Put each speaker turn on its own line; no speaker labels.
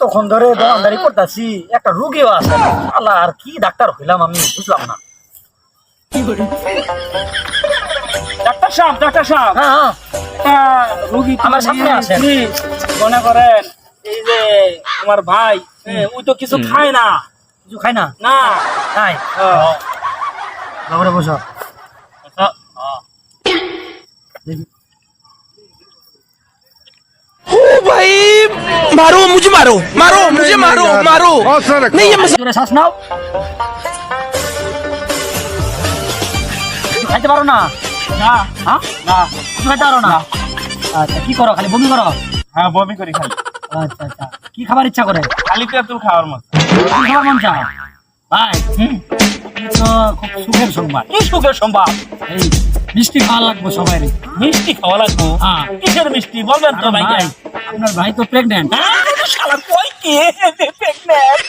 তখন ধরে দোকানদারি করতেছি, একটা রুগীও আছে। আল্লাহ, আর কি ডাক্তার হইলাম আমি বুঝলাম না।
ডাক্তার সাহেব
হ্যাঁ,
একটা রোগী
আমার সামনে আছেন।
মনে করেন এই যে আমার ভাই, ওই তো কিছু খায় না।
কিছু খাই না?
না
নাই। বাবরে বসো।
भाई मारो मुझे मारो मारो मुझे मारो मारो नहीं ये
জোরে শ্বাস নাও। কিছু খাইতে পারো না?
না
হ্যাঁ,
না
কিছু খাইতে পারো না? আচ্ছা, কি করো? খালি বমি করো?
হ্যাঁ বমি করি খালি,
আচ্ছা আচ্ছা, কি খাবার ইচ্ছা করে?
খালি তেঁতুল খাওয়ার মতো।
কি খাবার মন চায়? ভাই, এই তো খুব সুখের সংবাদ।
কি সুখের সম্ভব?
এই মিষ্টি খাওয়া লাগবে সবাই।
মিষ্টি খাওয়া লাগবো?
হ্যাঁ।
কিসের মিষ্টি বলবেন তো ভাই?
ভাই, আপনার ভাই তো প্রেগনেন্ট।
শালা কই কে প্রেগনেন্ট?